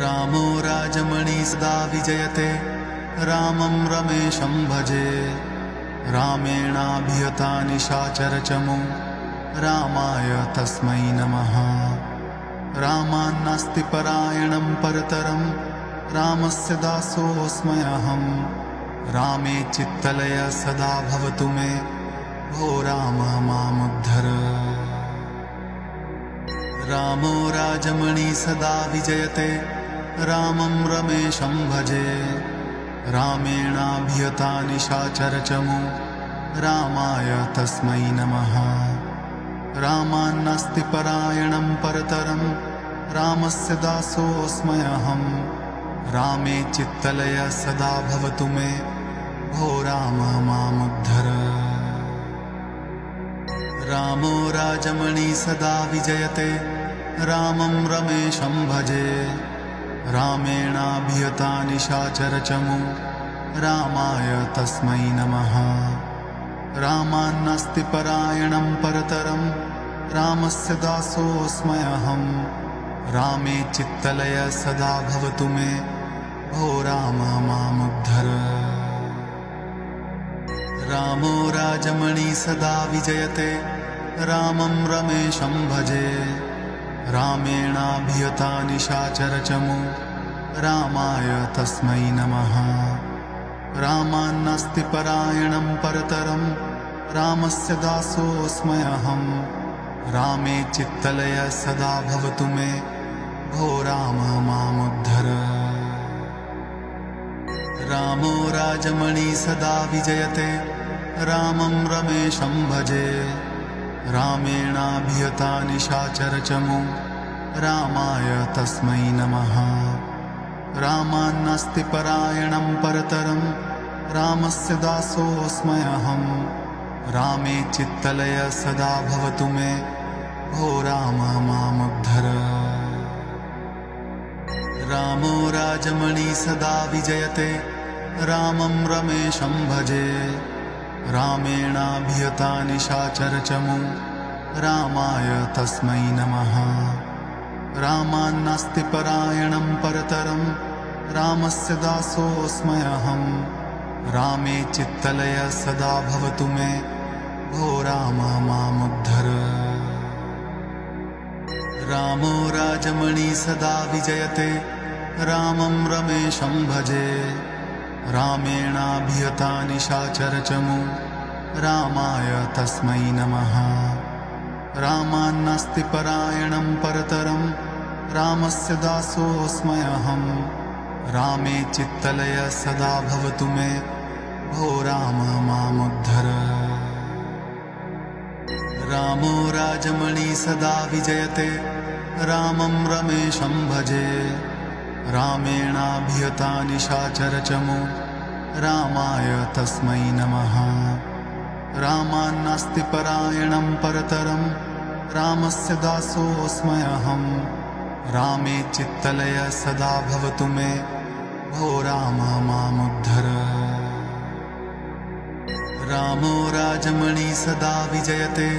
रामो राजमणि सदा विजयते, रामं रमेशं भजे। रामेणाभिहता निशाचरचमु, रामाय तस्मै नमः। रामान्नास्ति परायणं परतरं, रामस्य दासोऽस्म्यहम्। रामे चित्तलय सदा भवतु मे, भो राम मामुद्धर। रामो राजमणि सदा विजयते, रामं रमेशं भजे। रामेणाभिहता निशाचरचमु, रामाय तस्मै नमः। रामान्नास्ति परायणं परतरं, रामस्य दासोऽस्म्यहम्। रामे चित्तलय सदा भवतु मे, भो राम मामुद्धर। रामो राजमणि सदा विजयते, रामं रमेशं भजे। रामेणाभिहता निशाचरचमु, रामाय तस्मै नमः। रामान्नास्ति परायणं परतरं, रामस्य दासोऽस्म्यहम्। रामे चित्तलय सदा भवतु मे, भो राम मामुद्धर। रामो राजमणि सदा विजयते, रामं रमेशं भजे। रामेणाभिहता निशाचरचमु, रामाय तस्मै नमः। रामान्नास्ति परायणं परतरं, रामस्य दासोऽस्म्यहम्। रामे चित्तलय सदा भवतु मे, भो राम मामुद्धर। रामो राजमणि सदा विजयते, रामं रमेशं भजे। रामेणाभिहता निशाचरचमु, रामाय तस्मै नमः। रामान्नास्ति परायणं परतरं, रामस्य दासोऽस्म्यहम्। रामे चित्तलय सदा भवतु मे, भो राम मामुद्धर। रामो राजमणि सदा विजयते, रामं रमेशं भजे। रामेणाभिहता निशाचरचमु, रामाय तस्मै नमः। रामान्नास्ति परायणं परतरं, रामस्य दासोऽस्म्यहम्। रामे चित्तलय सदा भवतु मे, भो राम मामुद्धर। रामो राजमणि सदा विजयते, रामं रमेशं भजे। रामेणाभिहता निशाचरचमु, रामाय तस्मै नमः। रामान्नास्ति परायणं परतरं, रामस्य दासोऽस्म्यहम्। रामे चित्तलय सदा भवतु मे, भो राम मामुद्धर। रामो राजमणि सदा विजयते, रामं रमेशं भजे। रामेणाभिहता निशाचरचमु, रामाय तस्मै नमः। रामान्नास्ति परायणं परतरं, रामस्य दासोऽस्म्यहम्। रामे चित्तलय सदा भवतु मे, भो राम मामुद्धर। रामो राजमणि सदा विजयते,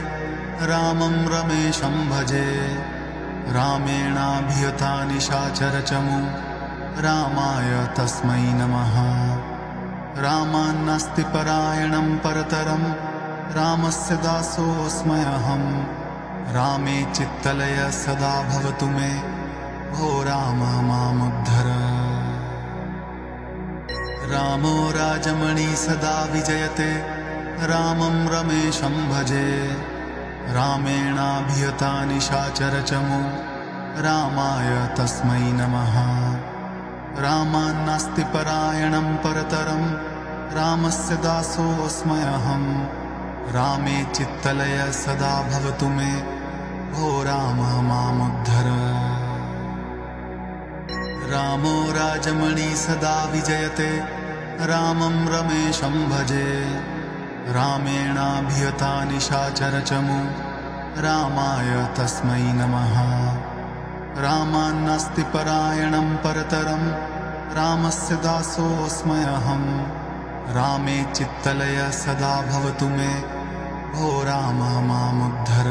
रामं रमेशं भजे। रामेणाभिहता निशाचरचमु, रामाय तस्मै नमः। रामान्नास्ति परायणं परतरं, रामस्य दासोऽस्म्यहम्। रामे चित्तलय सदा भवतु मे, भो राम मामुद्धर। रामो राजमणि सदा विजयते, रामं रमेशं भजे। रामेणाभिहता निशाचरचमु, रामाय तस्मै नमः। रामान्नास्ति परायणं परतरं, रामस्य दासोऽस्म्यहम्। रामे चित्तलय सदा भवतु मे, भो राम मामुद्धर। रामो राजमणि सदा विजयते, रामं रमेशं भजे। रामेणाभिहता निशाचरचमु, रामाय तस्मै नमः। रामान्नास्ति परायणं परतरं, रामस्य दासोऽस्म्यहम्। रामे चित्तलय सदा भवतु मे, भो राम मामुद्धर।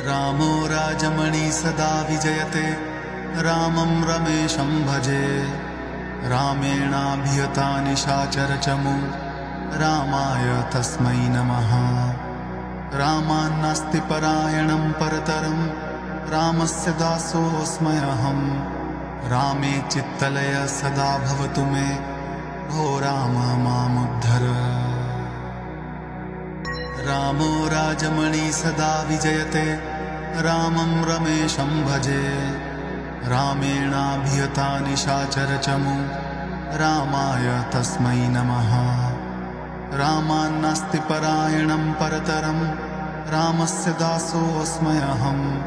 रामो राजमणि सदा विजयते, रामं रमेशं भजे। रामेणाभिहता निशाचरचमु रामाय तस्मै नमः। रामान्नास्ति परायणं परतरं रामस्य दासोऽस्म्यहम्। रामे चित्तलय सदा भवतु मे भो राम मामुद्धर। रामो राजमणि सदा विजयते रामं रमेशं भजे। रामेणाभिहता निशाचरचमु रामाय तस्मै नमः। रामान्नास्ति परायणं परतरं रामस्य दासोऽस्म्यहम्।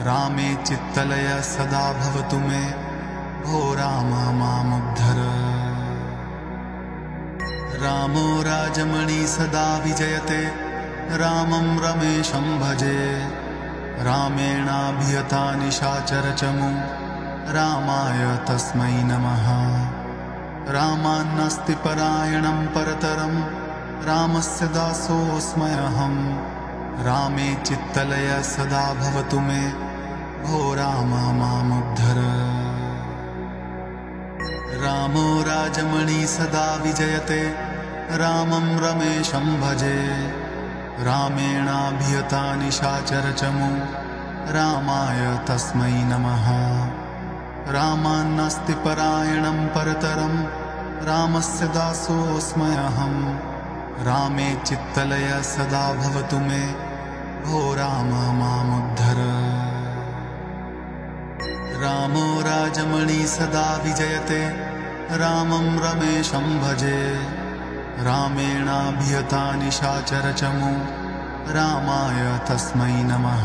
रामे चित्तलय सदा भवतु मे भो राम मामुद्धर। रामो राजमणि सदा विजयते रामं रमेशं भजे। रामेणाभिहता निशाचरचमु रामाय तस्मै नमः। रामान्नास्ति परायणं परतरं रामस्य दासोऽस्म्यहम्। रामे चित्तलय सदा भवतु मे भो राम मामुद्धर। रामो राजमणि सदा विजयते रामं रमेशं भजे। रामेणाभिहता निशाचरचमु रामाय तस्मै नमः। रामान्नास्ति परायणं परतरं रामस्य दासोऽस्म्यहम्। रामे चित्तलय सदा भवतु मे भो राम मामुद्धर। रामो राजमणि सदा विजयते रामं रमेशं भजे। रामेणाभिहता निशाचरचमु रामाय तस्मै नमः।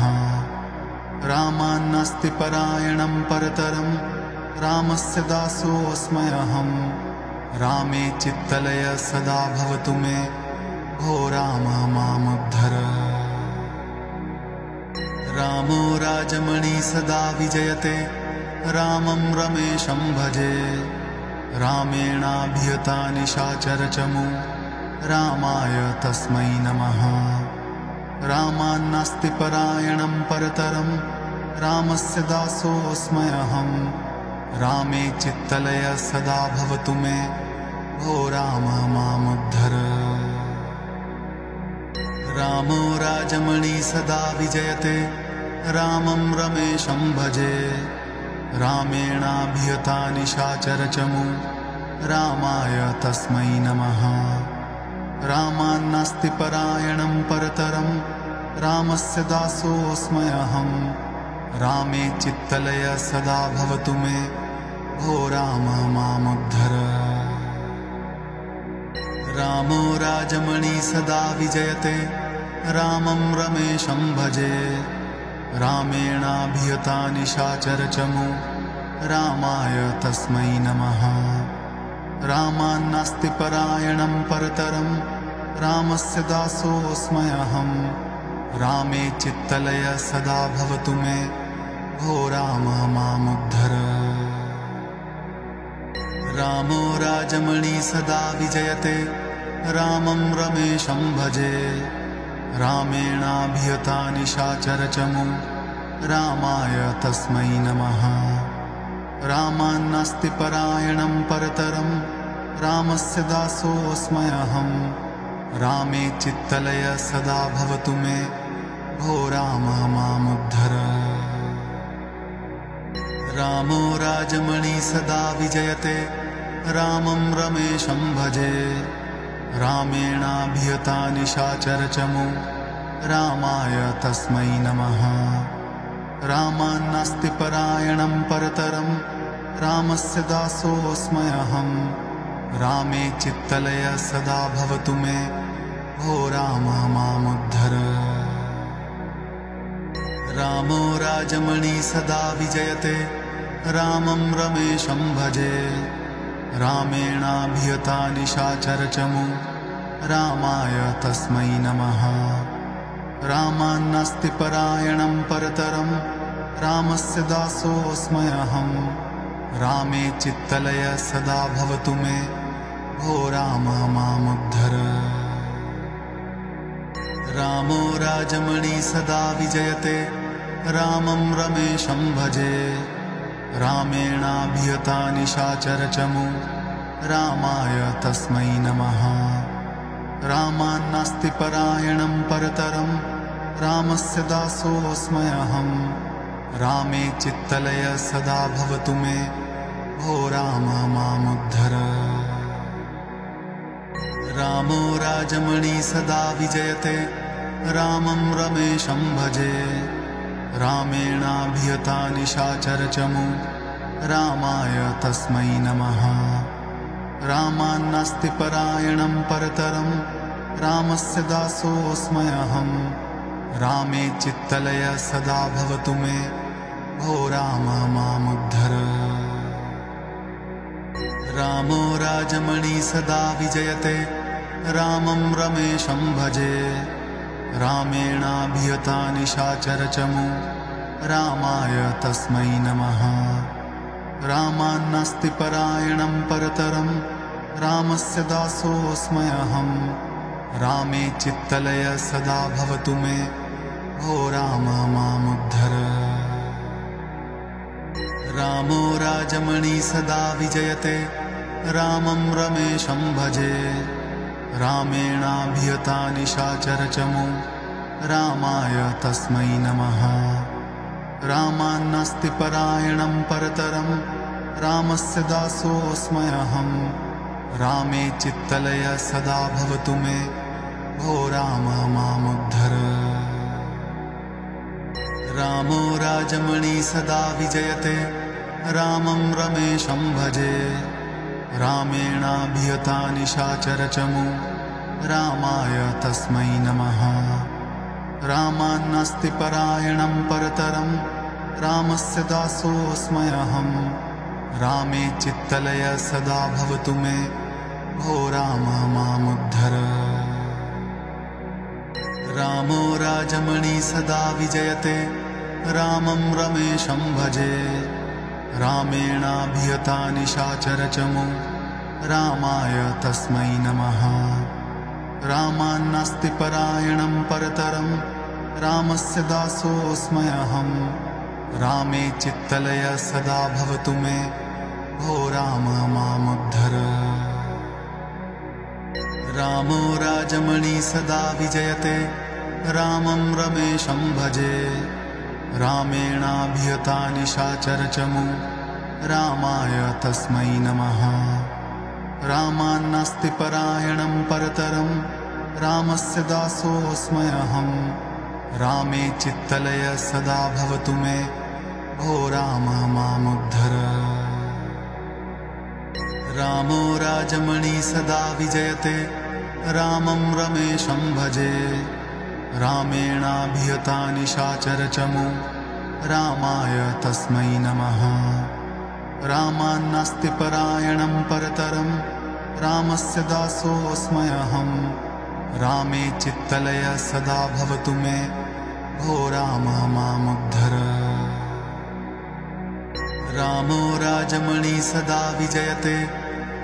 रामान्नास्ति परायणं परतरं रामस्य दासोऽस्म्यहम्। रामे चित्तलय सदा भवतु मे भो राम मामुद्धर। रामो राजमणि सदा विजयते रामं रमेशं भजे। रामेणाभिहता निशाचरचमु रामाय तस्मै नमः। रामान्नास्ति परायणं परतरं रामस्य दासोऽस्म्यहम्। रामे चित्तलय सदा भवतु मे भो राम मामुद्धर। रामो राजमणि सदा विजयते रामं रमेशं भजे। रामेणाभिहता निशाचरचमु रामाय तस्मै नमः। रामान्नास्ति परायणं परतरं रामस्य दासोऽस्म्यहम्। रामे चित्तलय सदा भवतु मे भो राम मामुद्धर। रामो राजमणि सदा विजयते रामं रमेशं भजे। रामेणाभिहता निशाचरचमु रामाय तस्मै नमः। रामान्नास्ति परायणं परतरं रामस्य दासोऽस्म्यहम्। रामे चित्तलय सदा भवतु मे भो राम मामुद्धर। रामो राजमणि सदा विजयते रामं रमेशं भजे। रामेणाभिहता निशाचरचमु रामाय तस्मै नमः। रामान्नास्ति परायणं परतरं रामस्य दासोऽस्म्यहम्। रामे चित्तलय सदा भवतु मे भो राम मामुद्धर। रामो राजमणि सदा विजयते रामं रमेशं भजे। रामेणाभिहता निशाचरचमु रामाय तस्मै नमः। रामान्नास्ति परायणं परतरं रामस्य दासोऽस्म्यहम्। रामे चित्तलय सदा भवतु मे भो राम मामुद्धर। रामो राजमणि सदा विजयते रामं रमेशं भजे। रामेणाभिहता निशाचरचमु रामाय तस्मै नमः। रामान्नास्ति परायणं परतरं रामस्य दासोऽस्म्यहम्। रामे चित्तलय सदा भवतु मे भो राम मामुद्धर। रामो राजमणि सदा विजयते रामं रमेशं भजे। रामेणाभिहता निशाचरचमु रामाय तस्मै नमः। रामान्नास्ति परायणं परतरं रामस्य दासोऽस्म्यहम्। रामे चित्तलय सदा भवतु मे भो राम मामुद्धर। रामो राजमणि सदा विजयते रामं रमेशं भजे। रामेणाभिहता निशाचरचमु रामाय तस्मै नमः। रामान्नास्ति परायणं परतरं रामस्य दासोऽस्म्यहम्। रामे चित्तलय सदा भवतु मे भो राम मामुद्धर। रामो राजमणि सदा विजयते रामं रमेशं भजे। रामेणाभिहता निशाचरचमु रामाय तस्मै नमः। रामान्नास्ति परायणं परतरं रामस्य दासोऽस्म्यहम्। रामे चित्तलय सदा भवतु मे भो राम मामुद्धर। रामो राजमणि सदा विजयते रामं रमेशं भजे। रामेणाभिहता निशाचरचमु रामाय तस्मै नमः। रामान्नास्ति परायणं परतरं रामस्य दासोऽस्म्यहम्। रामे चित्तलय सदा भवतु मे भो राम मामुद्धर। रामो राजमणि सदा विजयते रामं रमेशं भजे। रामेणाभिहता निशाचरचमु रामाय तस्मै नमः। रामान्नास्ति परायणं परतरं रामस्य दासोऽस्म्यहम्। रामे चित्तलय सदा भवतु मे भो राम मामुद्धर। रामो राजमणि सदा विजयते रामं रमेशं भजे। रामेणाभिहता निशाचरचमु रामाय तस्मै नमः। रामान्नास्ति परायणं परतरं रामस्य दासोऽस्म्यहम्। रामे चित्तलय सदा भवतु मे भो राम मामुद्धर। रामो राजमणि सदा विजयते रामं रमेशं भजे। रामेणाभिहता निशाचरचमु रामाय तस्मै नमः। रामान्नास्ति परायणं परतरं रामस्य दासोऽस्म्यहम्। रामे चित्तलय सदा भवतु मे भो राम मामुद्धर। रामो राजमणि सदा विजयते रामं रमेशं भजे। रामेणाभिहता निशाचरचमु रामाय तस्मै नमः। रामान्नास्ति परायणं परतरं रामस्य दासोऽस्म्यहम्। रामे चित्तलय सदा भवतु मे भो राम मामुद्धर। रामो राजमणि सदा विजयते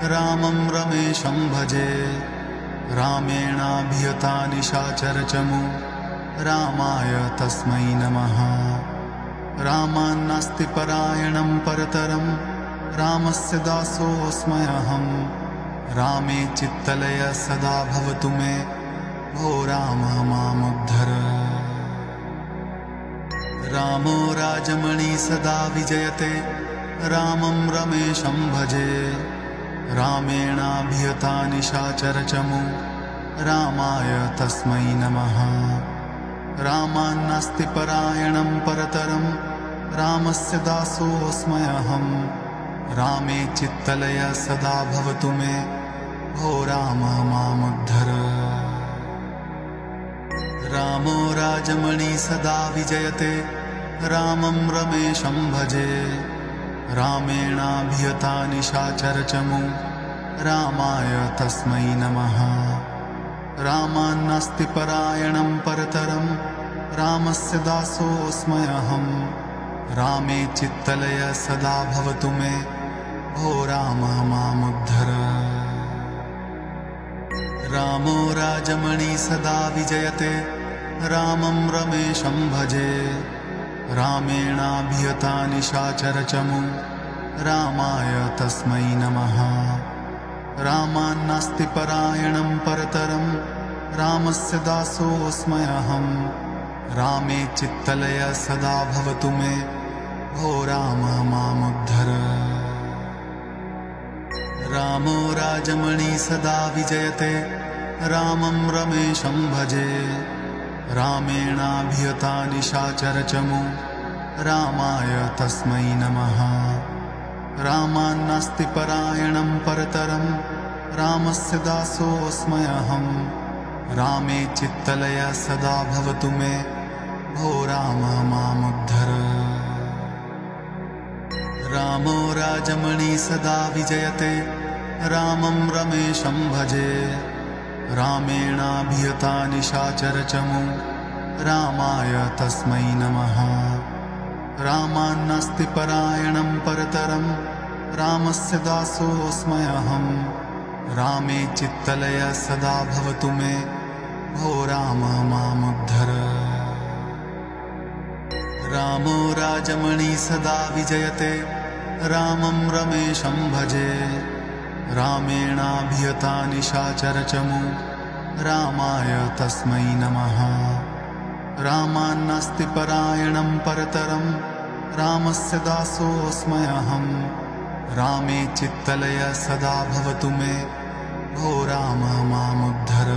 रामं रमेशं भजे। रामेणाभिहता निशाचरचमु रामाय तस्मै नमः। रामान्नास्ति परायणं परतरं रामस्य दासोऽस्म्यहम्। रामे चित्तलय सदा भवतु मे भो राम मामुद्धर। रामो राजमणि सदा विजयते रामं रमेशं भजे। रामेणाभिहता निशाचरचमु रामाय तस्मै नमः। रामान्नास्ति परायणं परतरं रामस्य दासोऽस्म्यहम्। रामे चित्तलय सदा भवतु मे भो राम मामुद्धर। रामो राजमणि सदा विजयते रामं रमेशं भजे। रामेणाभिहता निशाचरचमु रामाय तस्मै नमः। रामान्नास्ति परायणं परतरं रामस्य दासोऽस्म्यहम्। रामे चित्तलय सदा भवतु मे भो राम मामुद्धर। रामो राजमणि सदा विजयते रामं रमेशं भजे। रामेणाभिहता निशाचरचमु रामाय तस्मै नमः। रामान्नास्ति परायणं परतरं रामस्य दासोऽस्म्यहम्। रामे चित्तलय सदा भवतु मे भो राम मामुद्धर। रामो राजमणि सदा विजयते रामं रमेशं भजे। रामेणाभिहता निशाचरचमु रामाय तस्मै नमः। रामान्नास्ति परायणं परतरं रामस्य दासोऽस्म्यहम्। रामे चित्तलय सदा भवतु मे भो राम मामुद्धर। रामो राजमणि सदा विजयते रामं रमेशं भजे। रामेणाभिहता निशाचरचमु रामाय तस्मै नमः। रामान्नास्ति परायणं परतरं रामस्य दासोऽस्म्यहम्। रामे चित्तलय सदा भवतु मे भो राम मामुद्धर। रामो राजमणि सदा विजयते रामं रमेशं भजे। रामेणाभिहता निशाचरचमु रामाय तस्मै नमः। रामान्नास्ति परायणं परतरं रामस्य दासोऽस्म्यहम्। रामे चित्तलय सदा भवतु मे भो राम मामुद्धर।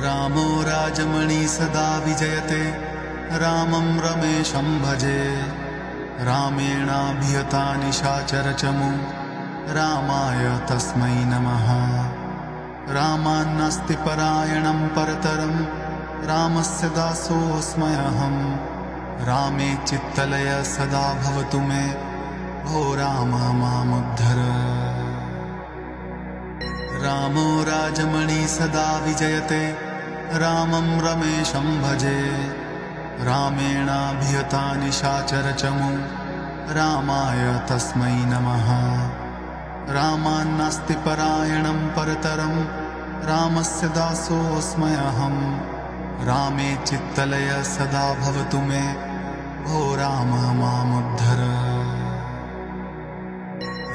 रामो राजमणि सदा विजयते रामं रमेशं भजे। रामेणाभिहता निशाचरचमु रामाय तस्मै नमः। रामान्नास्ति परायणं परतरं रामस्य दासोऽस्म्यहम्। रामे चित्तलय सदा भवतु मे भो राम मामुद्धर। रामो राजमणि सदा विजयते रामं रमेशं भजे। रामेणाभिहता निशाचरचमु रामाय तस्मै नमः। रामान्नास्ति परायणं परतरं रामस्य दासोऽस्म्यहम्। रामे चित्तलय सदा भवतु मे भो राम मामुद्धर।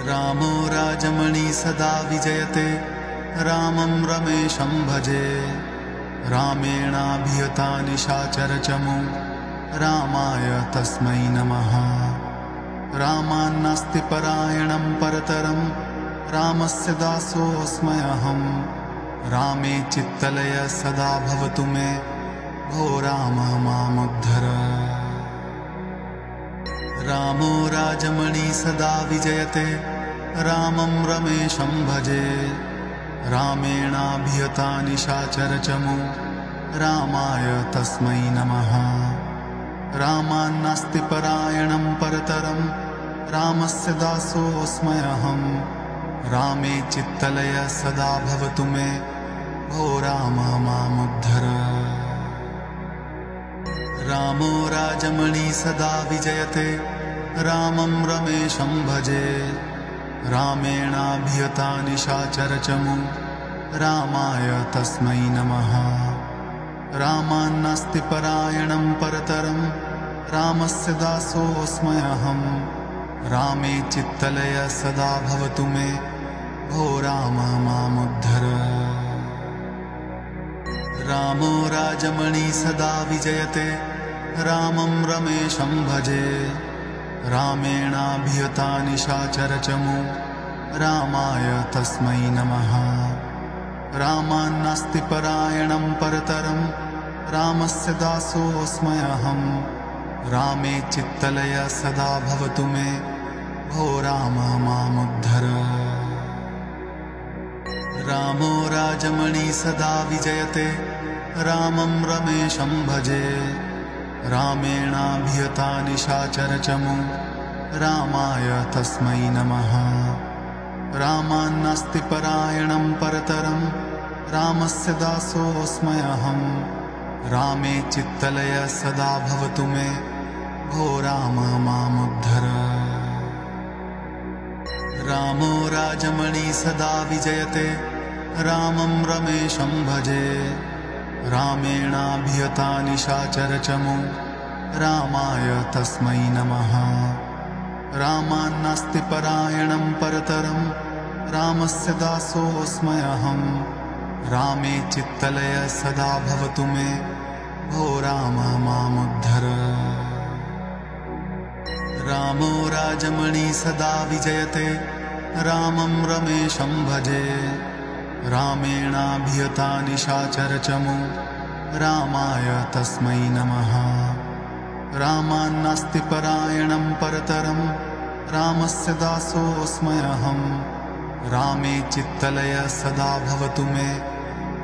रामो राजमणि सदा विजयते रामं रमेशं भजे। रामेणाभिहता निशाचरचमु रामाय तस्मै नमः। रामान्नास्ति परायणं परतरं रामस्य दासोऽस्म्यहम्। रामे चित्तलय सदा भवतु मे भो राम मामुद्धर। रामो राजमणि सदा विजयते रामं रमेशं भजे। रामेणाभिहता निशाचरचमु रामाय तस्मै नमः। रामान्नास्ति परायणं परतरं रामस्य दासोऽस्म्यहम्। रामे चित्तलय सदा भवतु मे भो राम मामुद्धर। रामो राजमणि सदा विजयते रामं रमेशं भजे। रामेणाभिहता निशाचरचमु रामाय तस्मै नमः। रामान्नास्ति परायणं परतरं रामस्य दासोऽस्म्यहम्। रामे चित्तलय सदा भवतु मे भो राम मामुद्धर। रामो राजमणि सदा विजयते रामं रमेशं भजे। रामेणाभिहता निशाचरचमु रामाय तस्मै नमः। रामान्नास्ति परायणं परतरं रामस्य दासोऽस्म्यहम्। रामे चित्तलय सदा भवतु मे भो राम मामुद्धर। रामो राजमणि सदा विजयते रामं रमेशं भजे। रामेणाभिहता निशाचरचमु रामाय तस्मै नमः। रामान्नास्ति परायणं परतरं रामस्य दासोऽस्म्यहम्। रामे चित्तलय सदा भवतु मे भो राम मामुद्धर। रामो राजमणि सदा विजयते रामं रमेशं भजे। रामेणाभिहता निशाचरचमो रामाय तस्मै नमः। रामान्नास्ति परायणं परतरं रामस्य दासोऽस्म्यहम्। रामे चित्तलय सदा भवतु मे भो राम मामुद्धर। रामो राजमणि सदा विजयते रामं रमेशं भजे। रामेणाभिहता निशाचरचमो रामाय तस्मै नमः। रामान्नास्ति परायणं परतरं रामस्य दासोऽस्म्यहम्। रामे चित्तलय सदा भवतु मे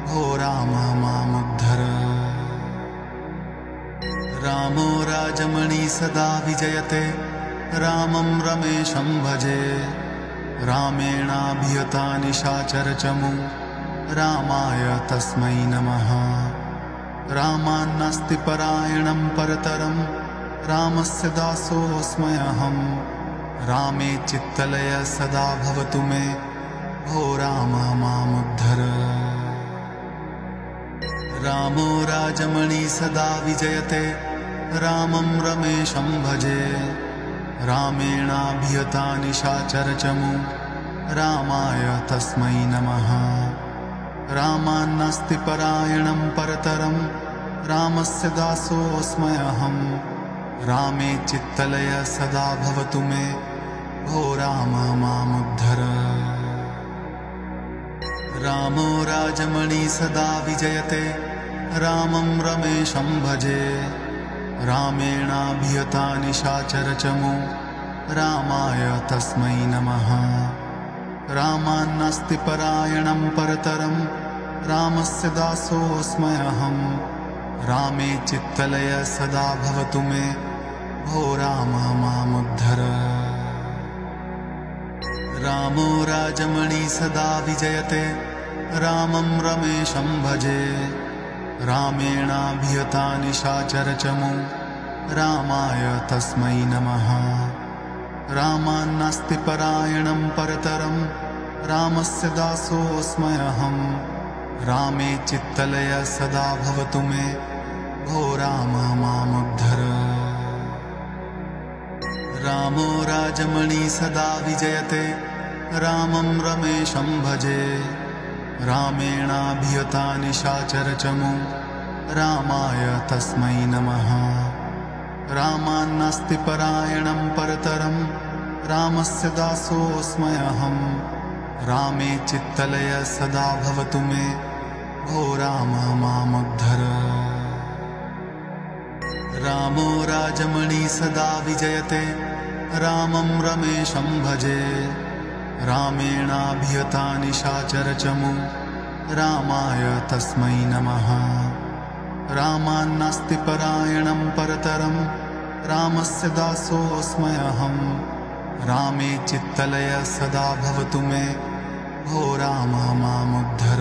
भो राम मामुद्धर। रामो राजमणि सदा विजयते रामं रमेशं भजे। रामेणाभिहता निशाचरचमो रामाय तस्मै नमः। रामान्नास्ति परायणं परतरं रामस्य दासोऽस्म्यहम्। रामे चित्तलय सदा भवतु मे भो राम मामुद्धर। रामो राजमणि सदा विजयते रामं रमेशं भजे। रामेणाभिहता निशाचरचमो रामाय तस्मै नमः। रामान्नास्ति परायणं परतरं रामस्य दासोऽस्म्यहम्। रामे चित्तलय सदा भवतु मे भो राम मामुद्धर। रामो राजमणि सदा विजयते रामं रमेशं भजे। रामेणाभिहता निशाचरचमो रामाय तस्मै नमः। रामान्नास्ति परायणं परतरं रामस्य दासोऽस्म्यहम्। रामे चित्तलय सदा भवतु मे भो राम मामुद्धर। रामो राजमणि सदा विजयते रामं रमेशं भजे। रामेणाभिहता निशाचरचमो रामाय तस्मै नमः। रामान्नास्ति परायणं परतरं रामस्य दासोऽस्म्यहम्। रामे चित्तलय सदा भवतु मे भो राम मामुद्धर। रामो राजमणि सदा विजयते रामं रमेशं भजे। रामेणाभिहता निशाचरचमो रामाय तस्मै नमः। रामान्नास्ति परायणं परतरं रामस्य दासोऽस्म्यहम्। रामे चित्तलय सदा भवतु मे भो राम मामुद्धर। रामो राजमणि सदा विजयते रामं रमेशं भजे। रामेणाभिहता निशाचरचमो रामाय तस्मै नमः। रामान्नास्ति परायणं परतरं रामस्य दासोऽस्म्यहम्। रामे चित्तलय सदा भवतु मे भो राम मामुद्धर।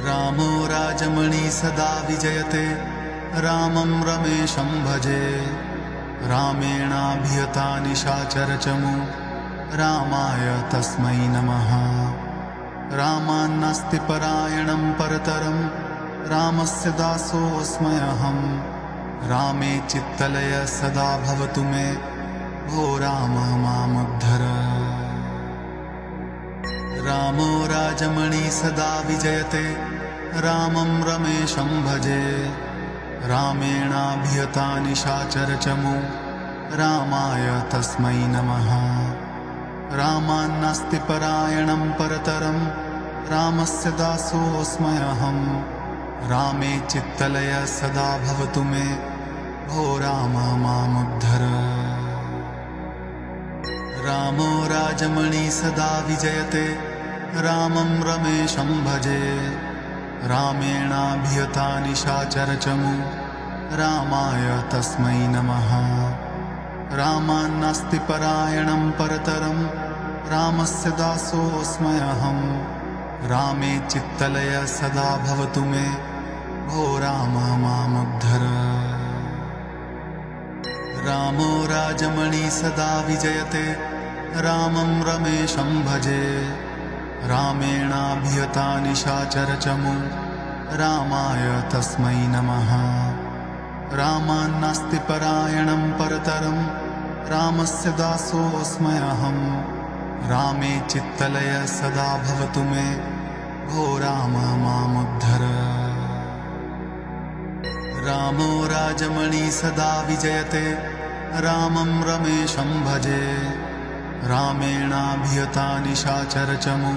रामो राजमणि सदा विजयते रामं रमेशं भजे। रामेणाभिहता निशाचरचमो रामाय तस्मै नमः। रामान्नास्ति परायणं परतरं रामस्य दासोऽस्म्यहम्। रामे चित्तलय सदा भवतु मे भो राम मामुद्धर। रामो राजमणि सदा विजयते रामं रमेशं भजे। रामेणाभिहता निशाचरचमो रामाय तस्मै नमः। रामान्नास्ति परायणं परतरं रामस्य दासोऽस्म्यहम्। रामे चित्तलय सदा भवतु मे भो राम मामुद्धर। रामो राजमणि सदा विजयते रामं रमेशं भजे। रामेणाभिहता निशाचरचमो रामाय तस्मै नमः। रामान्नास्ति परायणं परतरं रामस्य दासोऽस्म्यहम्। रामे चित्तलय सदा भवतु मे भो राम मामुद्धर। रामो राजमणि सदा विजयते रामं रमेशं भजे। रामेणाभिहता निशाचरचमु रामाय तस्मै नमः। रामान्नास्ति परायणं परतरं रामस्य दासोऽस्म्यहम्। रामे चित्तलय सदा भवतु मे भो राम मामुद्धर। रामो राजमणि सदा विजयते रामं रमेशं भजे। रामेणाभिहता निशाचरचमु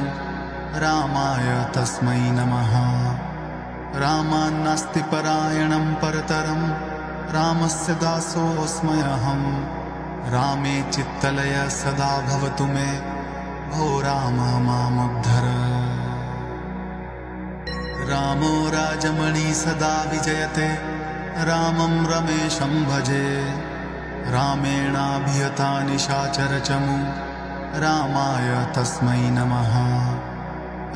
रामाय तस्मै नमः। रामान्नास्ति परायणं परतरं रामस्य दासोऽस्म्यहम्। रामे चित्तलय सदा भवतु मे भो राम मामुद्धर। रामो राजमणि सदा विजयते रामं रमेशं भजे। रामेणाभिहता निशाचरचमु रामाय तस्मै नमः।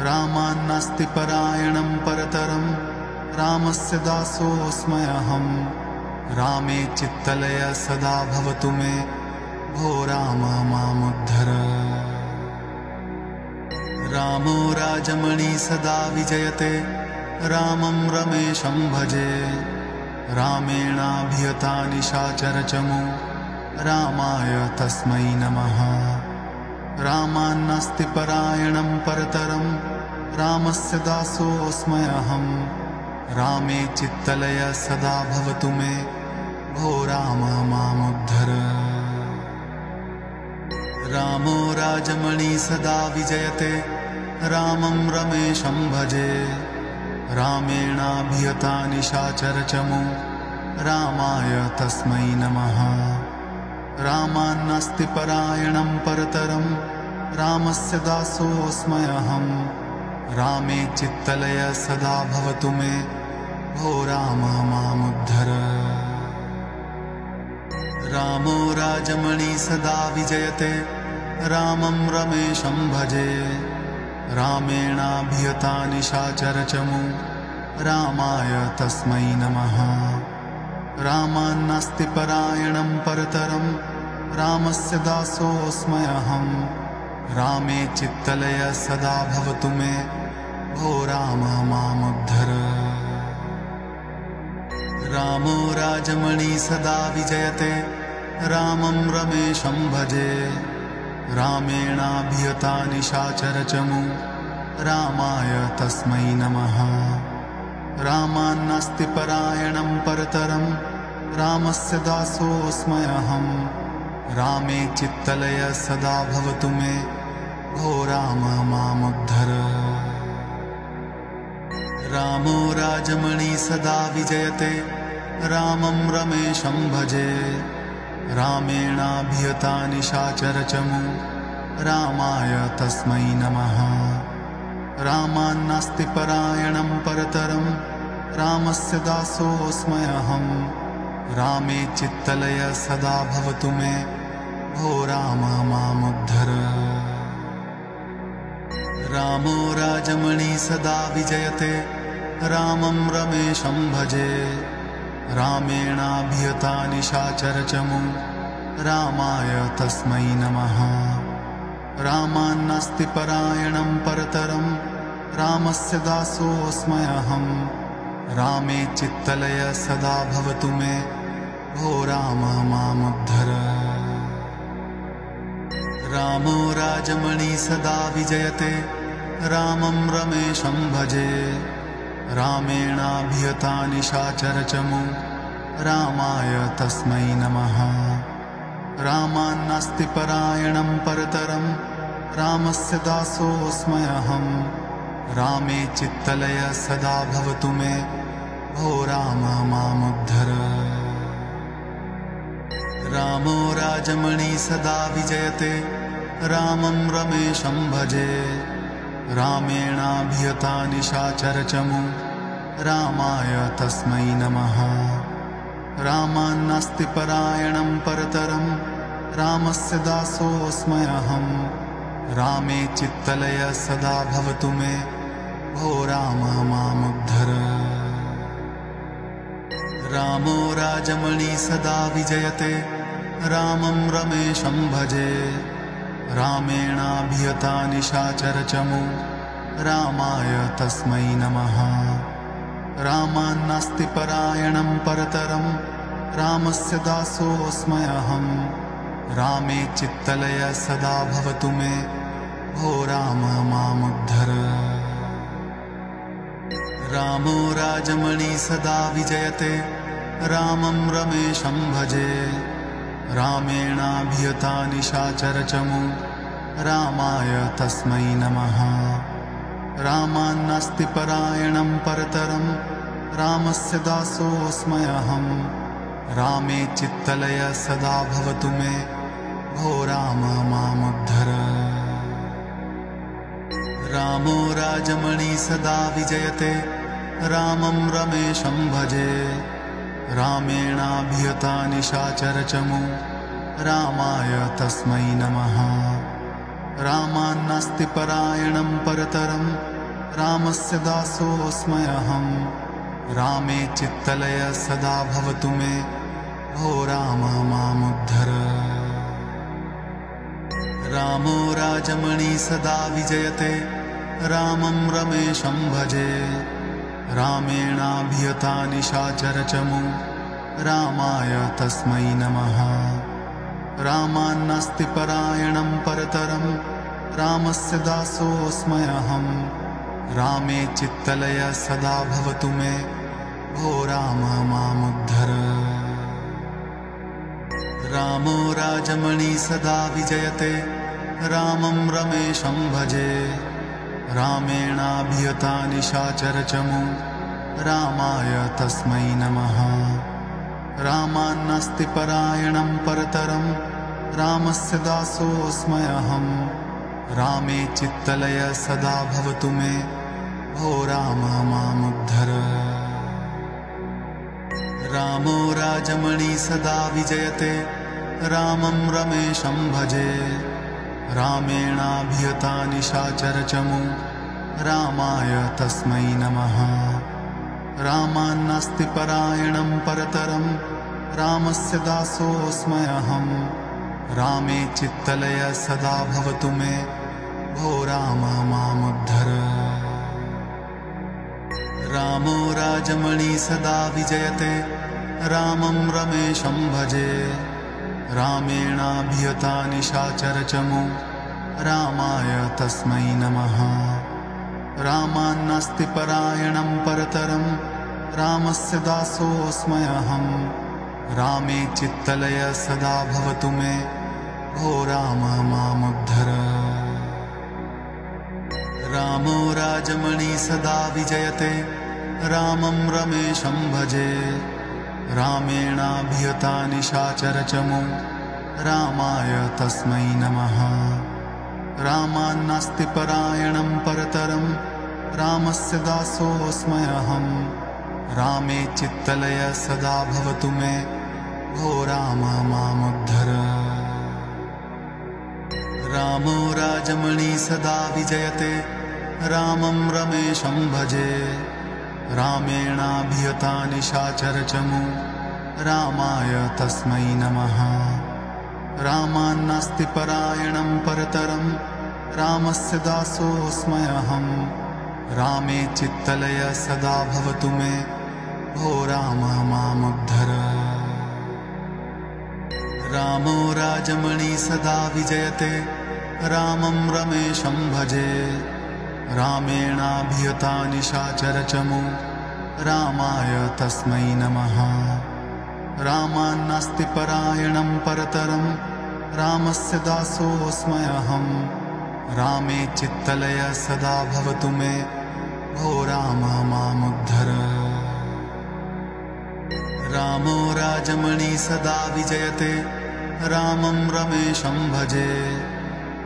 रामान्नास्ति परायणं परतरं रामस्य दासोऽस्म्यहम्। रामे चित्तलय सदा भवतु मे भो राम मामुद्धर। रामो राजमणि सदा विजयते रामं रमेशं भजे। रामेणाभिहता निशाचरचमु रामाय तस्मै नमः। रामान्नास्ति परायणं परतरं रामस्य दासोऽस्म्यहम्। रामे चित्तलय सदा भवतु मे भो राम मामुद्धर। रामो राजमणि सदा विजयते रामं रमेशं भजे। रामेणाभिहता निशाचरचमु रामाय तस्मै नमः। रामान्नास्ति परायणं परतरं रामस्य दासोऽस्म्यहम्। रामे चित्तलय सदा भवतु मे भो राम मामुद्धर। रामो राजमणि सदा विजयते रामं रमेशं भजे। रामेणाभिहता निशाचरचमु रामाय तस्मै नमः। रामान्नास्ति परायणं परतरं रामस्य दासोऽस्म्यहम्। रामे चित्तलय सदा भवतु मे भो राम मामुद्धर। रामो राजमणि सदा विजयते रामं रमेशं भजे। रामेणाभिहता निशाचरचमु रामाय तस्मै नमः। रामान्नास्ति परायणं परतरं रामस्य दासोऽस्म्यहम्। रामे चित्तलय सदा भवतु मे भो राम मामुद्धर। रामो राजमणि सदा विजयते रामं रमेशं भजे। रामेणाभिहता निशाचरचमु रामाय तस्मै नमः। रामान्नास्ति परायणं परतरं रामस्य दासोऽस्म्यहम्। रामे चित्तलय सदा भवतु मे भो राम मामुद्धर। रामो राजमणि सदा विजयते रामं रमेशं भजे। रामेणाभिहता निशाचरचमु रामाय तस्मै नमः। रामान्नास्ति परायणं परतरं रामस्य दासोऽस्म्यहम्। रामे चित्तलय सदा भवतु मे भो राम मामुद्धर। रामो राजमणि सदा विजयते रामं रमेशं भजे। रामेणाभिहता निशाचरचमु रामाय तस्मै नमः। रामान्नास्ति परायणं परतरं रामस्य दासोऽस्म्यहम्। रामे चित्तलय सदा भवतु मे भो राम मामुद्धर। रामो राजमणि सदा विजयते रामं रमेशं भजे। रामेणाभिहता निशाचरचमु रामाय तस्मै नमः। रामान्नास्ति परायणं परतरं रामस्य दासोऽस्म्यहम्। रामे चित्तलय सदा भवतु मे भो राम मामुद्धर। रामो राजमणि सदा विजयते रामं रमेशं भजे। रामेणाभिहता निशाचरचमु रामाय तस्मै नमः। रामान्नास्ति परायणं परतरं रामस्य दासोऽस्म्यहम्। रामे चित्तलय सदा भवतु मे भो राम मामुद्धर। रामो राजमणि सदा विजयते रामं रमेशं भजे। रामेणाभिहता निशाचरचमु रामाय तस्मै नमः। रामान्नास्ति परायणं परतरं रामस्य दासोऽस्म्यहम्। रामे चित्तलय सदा भवतु मे भो राम मामुद्धर। रामो राजमणि सदा विजयते रामं रमेशं भजे। रामेणाभिहता निशाचरचमु रामाय तस्मै नमः। रामान्नास्ति परायणं परतरं रामस्य दासोऽस्म्यहम्। रामे चित्तलय सदा भवतु मे भो राम मामुद्धर। रामो राजमणि सदा विजयते रामं रमेशं भजे। रामेणाभिहता निशाचरचमु रामाय तस्मै नमः। रामान्नास्ति परायणं परतरं रामस्य दासोऽस्म्यहम्। रामे चित्तलय सदा भवतु मे भो राम मामुद्धर। रामो राजमणि सदा विजयते रामं रमेशं भजे। रामेणाभिहता निशाचरचमु रामाय तस्मै नमः। रामान्नास्ति परायणं परतरं रामस्य दासोऽस्म्यहम्। रामे चित्तलय सदा भवतु मे भो राम मामुद्धर। रामो राजमणि सदा विजयते रामं रमेशं भजे। रामेणाभिहता निशाचरचमु रामाय तस्मै नमः। रामान्नास्ति परायणं परतरं रामस्य दासोऽस्म्यहम्। रामे चित्तलय सदा भवतु मे भो राम मामुद्धर। रामो राजमणि सदा विजयते रामं रमेशं भजे। रामेणाभिहता निशाचरचमु रामाय तस्मै नमः। रामान्नास्ति परायणं परतरं रामस्य दासोऽस्म्यहम्। रामे चित्तलय सदा भवतु मे भो राम मामुद्धर। रामो राजमणि सदा विजयते रामं रमेशं भजे। रामेणाभिहता निशाचरचमु रामाय तस्मै नमः। रामान्नास्ति परायणं परतरं रामस्य दासोऽस्म्यहम्। रामे चित्तलय सदा भवतु मे भो राम मामुद्धर। रामो राजमणि सदा विजयते रामं रमेशं भजे। रामेणाभिहता निशाचरचमु रामाय तस्मै नमः। रामान्नास्ति परायणं परतरं रामस्य दासोऽस्म्यहम्। रामे चित्तलय सदा भवतु मे भो राम मामुद्धर। रामो राजमणि सदा विजयते रामं रमेशं भजे। रामेणाभिहता निशाचरचमु रामाय तस्मै नमः। रामान्नास्ति परायणं परतरं रामस्य दासोऽस्म्यहम्। रामे चित्तलय सदा भवतु मे भो राम मामुद्धर। रामो राजमणि सदा विजयते रामं रमेशं भजे।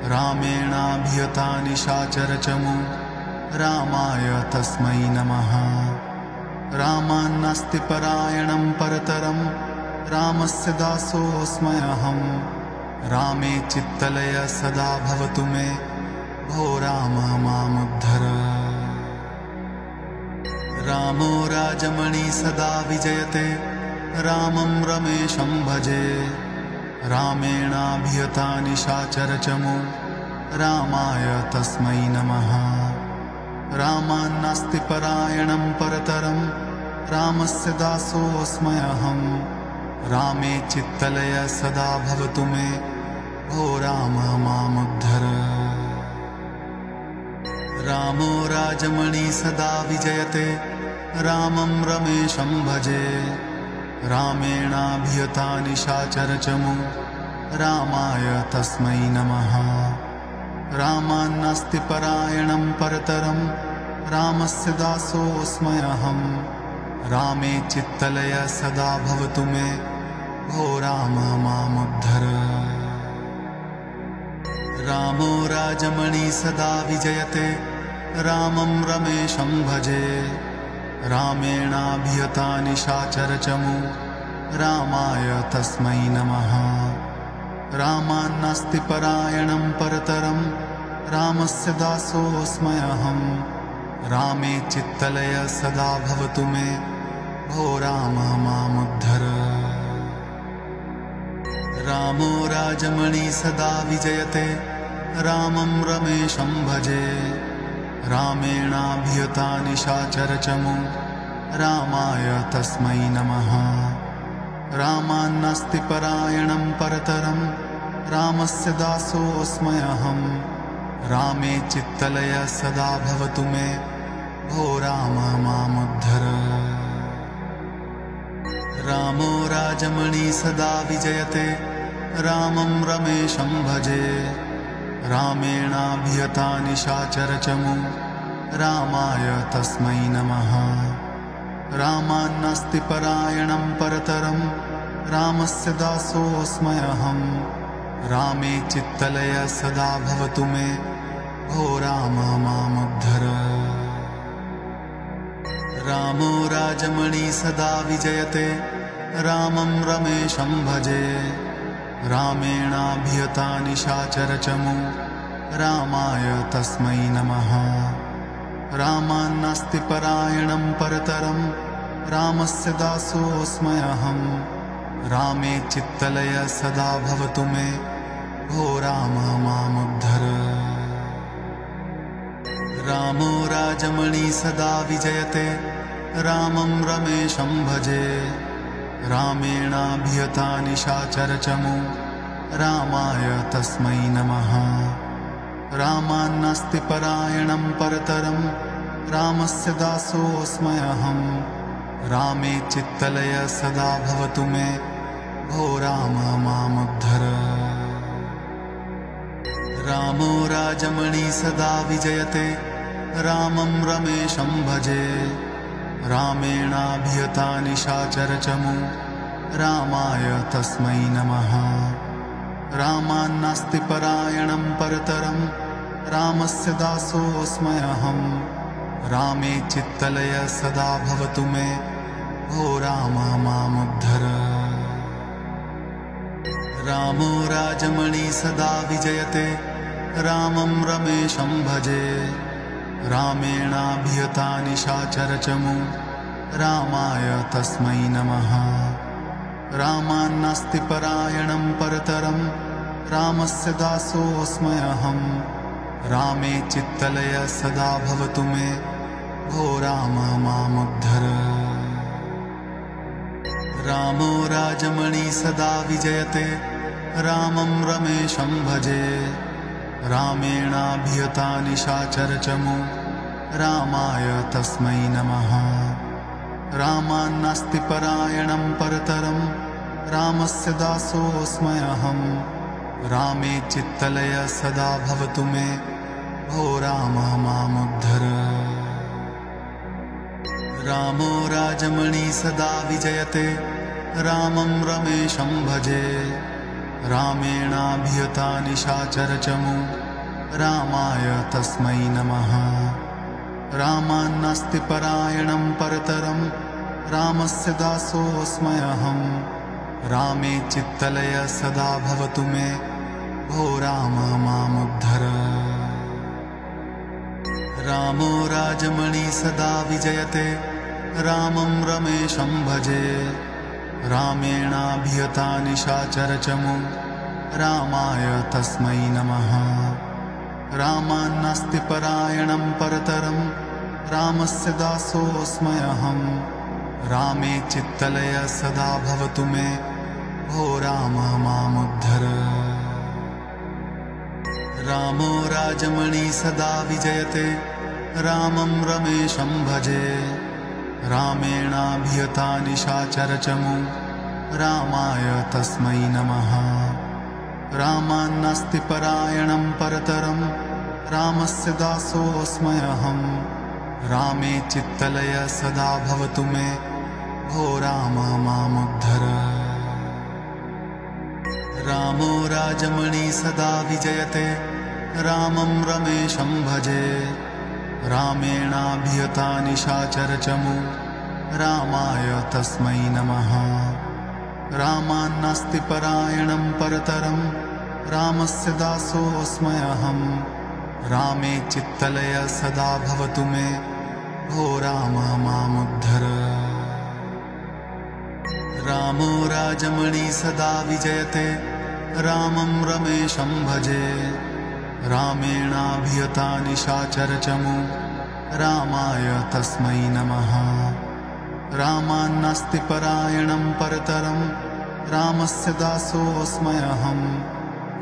रामेणाभिहता निशाचरचमु रामाय तस्मै नमः। रामान्नास्ति परायणं परतरं रामस्य दासोऽस्म्यहम्। रामे चित्तलय सदा भवतु मे भो राम मामुद्धर। रामो राजमणि सदा विजयते रामं रमेशं भजे। रामेणाभिहता निशाचरचमु रामाय तस्मै नमः। रामान्नास्ति परायणं परतरं रामस्य दासोऽस्म्यहम्। रामे चित्तलय सदा भवतु मे भो राम मामुद्धर। रामो राजमणि सदा विजयते रामं रमेशं भजे। रामेणाभिहता निशाचरचमु रामाय तस्मै नमः। रामान्नास्ति परायणं परतरं रामस्य दासोऽस्म्यहम्। रामे चित्तलय सदा भवतु मे भो राम मामुद्धर। रामो राजमणि सदा विजयते रामं रमेशं भजे। रामेणाभिहता निशाचरचमु रामाय तस्मै नमः। रामान्नास्ति परायणं परतरं रामस्य दासोऽस्म्यहम्। रामे चित्तलय सदा भवतु मे भो राम मामुद्धर। रामो राजमणि सदा विजयते रामं रमेशं भजे। रामेणाभिहता निशाचरचमु रामाय तस्मै नमः। रामान्नास्ति परायणं परतरं रामस्य दासोऽस्म्यहम्। रामे चित्तलय सदा भवतु मे भो राम मामुद्धर। रामो राजमणि सदा विजयते रामं रमेशं भजे। रामेणाभिहता निशाचरचमु रामाय तस्मै नमः। रामान्नास्ति परायणं परतरं रामस्य दासोऽस्म्यहम्। रामे चित्तलय सदा भवतु मे भो राम मामुद्धर। रामो राजमणि सदा विजयते रामं रमेशं भजे। रामेणाभिहता निशाचरचमु रामाय तस्मै नमः। रामान्नास्ति परायणं परतरं रामस्य दासोऽस्म्यहम्। रामे चित्तलय सदा भवतु मे भो राम मामुद्धर। रामो राजमणि सदा विजयते रामं रमेशं भजे। रामेणाभिहता निशाचरचमु रामाय तस्मै नमः। रामान्नास्ति परायणं परतरं रामस्य दासोऽस्म्यहम्। रामे चित्तलय सदा भवतु मे भो राम मामुद्धर। रामो राजमणि सदा विजयते रामं रमेशं भजे। रामेणाभिहता निशाचरचमु रामाय तस्मै नमः। रामान्नास्ति परायणं परतरं रामस्य दासोऽस्म्यहम्। रामे चित्तलय सदा भवतु मे भो राम मामुद्धर। रामो राजमणि सदा विजयते रामं रमेशं भजे। रामेणाभिहता निशाचरचमु रामाय तस्मै नमः। रामान्नास्ति परायणं परतरं रामस्य दासोऽस्म्यहम्। रामे चित्तलय सदा भवतु मे भो राम मामुद्धर। रामो राजमणि सदा विजयते रामं रमेशं भजे। रामेणाभिहता निशाचरचमु रामाय तस्मै नमः। रामान्नास्ति परायणं परतरं रामस्य दासोऽस्म्यहम्। रामे चित्तलय सदा भवतु मे भो राम मामुद्धर। रामो राजमणि सदा विजयते रामं रमेशं भजे। रामेणाभिहता निशाचरचमु रामाय तस्मै नमः। रामान्नास्ति परायणं परतरं रामस्य दासोऽस्म्यहम्। रामे चित्तलय सदा भवतु मे भो राम मामुद्धर। रामो राजमणि सदा विजयते रामं रमेशं भजे। रामेणाभिहता निशाचरचमु रामाय तस्मै नमः। रामान्नास्ति परायणं परतरं रामस्य दासोऽस्म्यहम्। रामे चित्तलय सदा भवतु मे भो राम मामुद्धर। रामो राजमणि सदा विजयते रामं रमेशं भजे। रामेणाभिहता निशाचरचमु रामाय तस्मै नमः। रामान्नास्ति परायणं परतरं रामस्य दासोऽस्म्यहम्। रामे चित्तलय सदा भवतु मे भो राम मामुद्धर। रामो राजमणि सदा विजयते रामं रमेशं भजे। रामेणाभिहता निशाचरचमु रामाय तस्मै नमः। रामान्नास्ति परायणं परतरं रामस्य दासोऽस्म्यहम्। रामे चित्तलय सदा भवतु मे भो राम मामुद्धर। रामो राजमणि सदा विजयते रामं रमेशं भजे। रामेणाभिहता निशाचरचमु रामाय तस्मै नमः। रामान्नास्ति परायणं परतरं रामस्य दासोऽस्म्यहम्।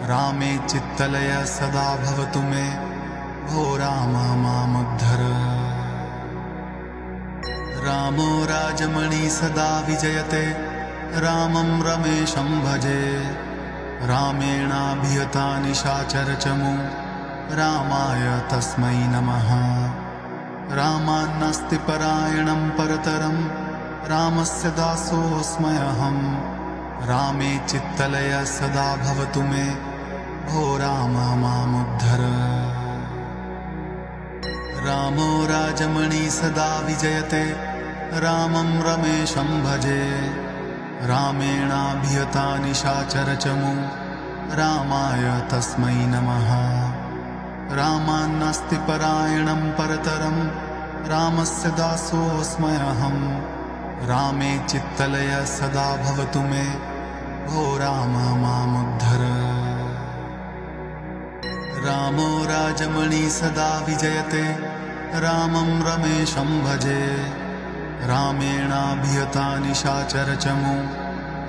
रामे चित्तलय सदा भवतु मे भो राम मामुद्धर। रामो राजमणि सदा विजयते रामं रमेशं भजे। रामेणाभिहता निशाचरचमु रामाय तस्मै नमः। रामान्नास्ति परायणं परतरं रामस्य दासोऽस्म्यहम्। रामे चित्तलय सदा भवतु मे भो राम मामुद्धर। रामो राजमणि सदा विजयते रामं रमेशं भजे। रामेणाभिहता निशाचरचमु रामाय तस्मै नमः। रामान्नास्ति परायणं परतरं रामस्य दासोऽस्म्यहम्। रामे चित्तलय सदा भवतु मे भो राम मामुद्धर। रामो राजमणि सदा विजयते रामं रमेशं भजे। रामेणाभिहता निशाचरचमु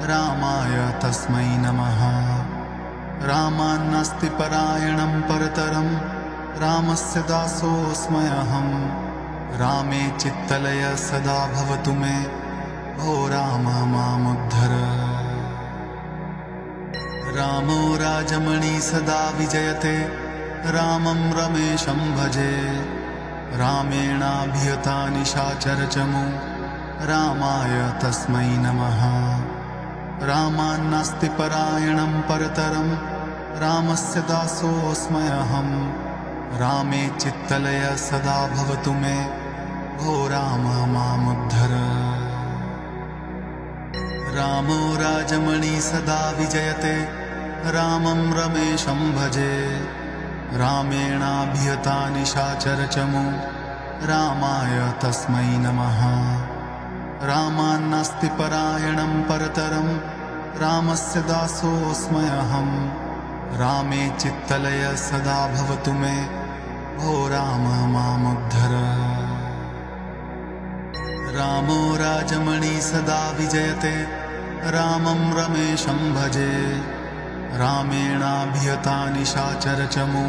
रामाय तस्मै नमः। रामान्नास्ति परायणं परतरं रामस्य दासोऽस्म्यहम्। रामे चित्तलय सदा भवतु मे भो राम मामुद्धर। रामो राजमणि सदा विजयते रामं रमेशं भजे। रामेणाभिहता निशाचरचमु रामाय तस्मै नमः। रामान्नास्ति परायणं परतरं रामस्य दासोऽस्म्यहम्। रामे चित्तलय सदा भवतु मे भो राम मामुद्धर। रामो राजमणि सदा विजयते रामं रमेशं भजे। रामेणाभिहता निशाचरचमु रामाय तस्मै नमः। रामान्नास्ति परायणं परतरं रामस्य दासोऽस्म्यहम्। रामे चित्तलय सदा भवतु मे भो राम मामुद्धर। रामो राजमणि सदा विजयते रामं रमेशं भजे। रामेणाभिहता निशाचरचमु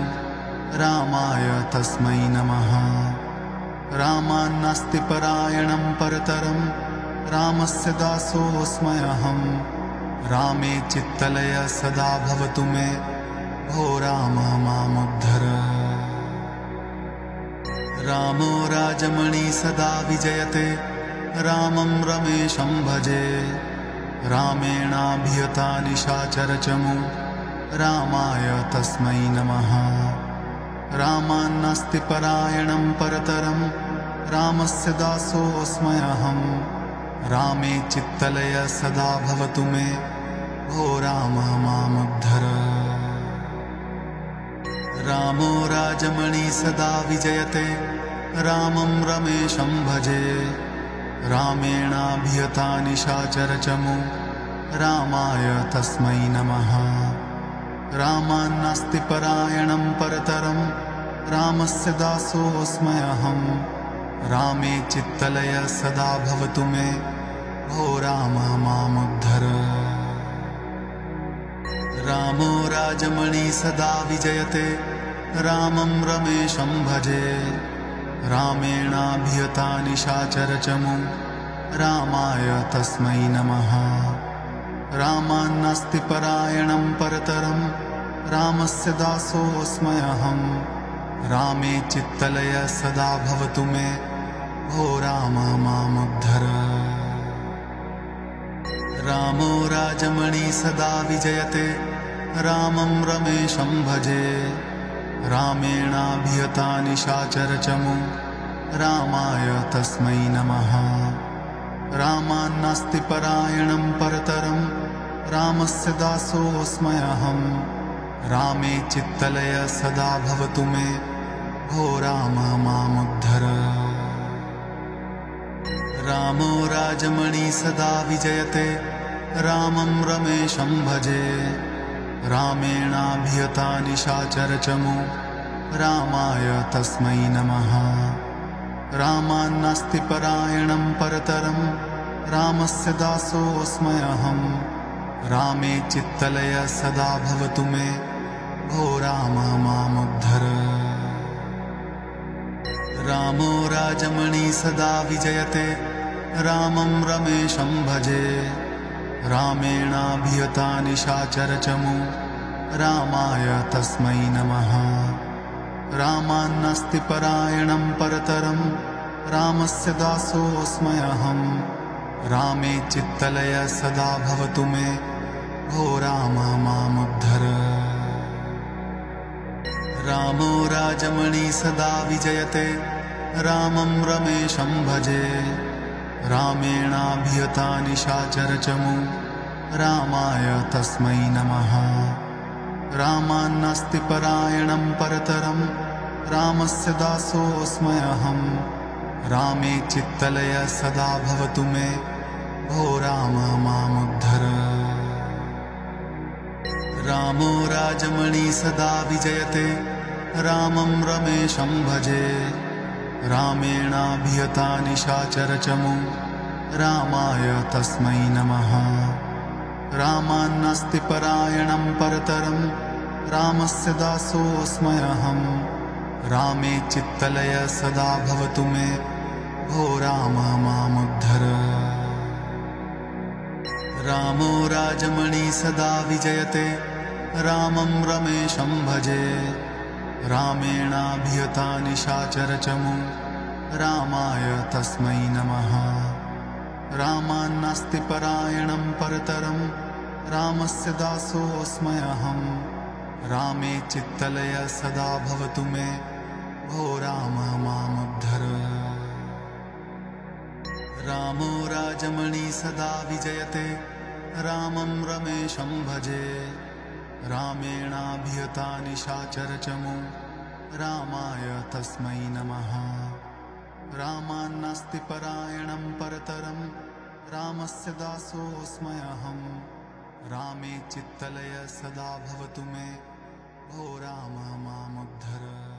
रामाय तस्मै नमः। रामान्नास्ति परायणं परतरं रामस्य दासोऽस्म्यहम्। रामे चित्तलय सदा भवतु मे भो राम मामुद्धर। रामो राजमणि सदा विजयते रामं रमेशं भजे। रामेणाभिहता निशाचरचमु रामाय तस्मै नमः। रामान्नास्ति परायणं परतरं रामस्य दासोऽस्म्यहम्। रामे चित्तलय सदा भवतु मे भो राम मामुद्धर। रामो राजमणि सदा विजयते रामं रमेशं भजे। रामेणाभिहता निशाचरचमु रामाय तस्मै नमः। रामान्नास्ति परायणं परतरं रामस्य दासोऽस्म्यहम्। रामे चित्तलय सदा भवतु मे भो राम मामुद्धर। रामो राजमणि सदा विजयते रामं रमेशं भजे। रामेणाभिहता निशाचरचमु रामाय तस्मै नमः। रामान्नास्ति परायणं परतरं रामस्य दासोऽस्म्यहम्। रामे चित्तलय सदा भवतु मे भो राम मामुद्धर। रामो राजमणि सदा विजयते रामं रमेशं भजे। रामेणाभिहता निशाचरचमु रामाय तस्मै नमः। रामान्नास्ति परायणं परतरं रामस्य दासोऽस्म्यहम्। रामे चित्तलय सदा भवतु मे भो राम मामुद्धर। रामो राजमणि सदा विजयते रामं रमेशं भजे। रामेणाभिहता निशाचरचमु रामाय तस्मै नमः। रामान्नास्ति परायणं परतरं रामस्य दासोऽस्म्यहम्। रामे चित्तलय सदा भवतु मे भो राम मामुद्धर। रामो राजमणि सदा विजयते रामं रमेशं भजे। रामेणाभिहता निशाचरचमु रामाय तस्मै नमः। रामान्नास्ति परायणं परतरं रामस्य दासोऽस्म्यहम्। रामे चित्तलय सदा भवतु मे भो राम मामुद्धर। रामो राजमणि सदा विजयते रामं रमेशं भजे। रामेणाभिहता निशाचरचमु रामाय तस्मै नमः। रामान्नास्ति परायणं परतरं रामस्य दासोऽस्म्यहम्। रामे चित्तलय सदा भवतु मे भो राम मामुद्धर। रामो राजमणि सदा विजयते रामं रमेशं भजे। रामेणाभिहता निशाचरचमु रामाय तस्मै नमः। रामान्नास्ति परायणं परतरं रामस्य दासोऽस्म्यहम्। रामे चित्तलय सदा भवतु मे भो राम मामुद्धर। रामो राजमणि सदा विजयते रामं रमेशं भजे। रामेणाभिहता निशाचरचमु रामाय तस्मै नमः। रामान्नास्ति परायणं परतरं रामस्य दासोऽस्म्यहम्। रामे चित्तलय सदा भवतु मे भो राम मामुद्धर। रामो राजमणि सदा विजयते रामं रमेशं भजे। रामेणाभिहता निशाचरचमु रामाय तस्मै नमः। रामान्नास्ति परायणं परतरं रामस्य दासोऽस्म्यहम्। रामे चित्तलय सदा भवतु मे भो राम मामुद्धर।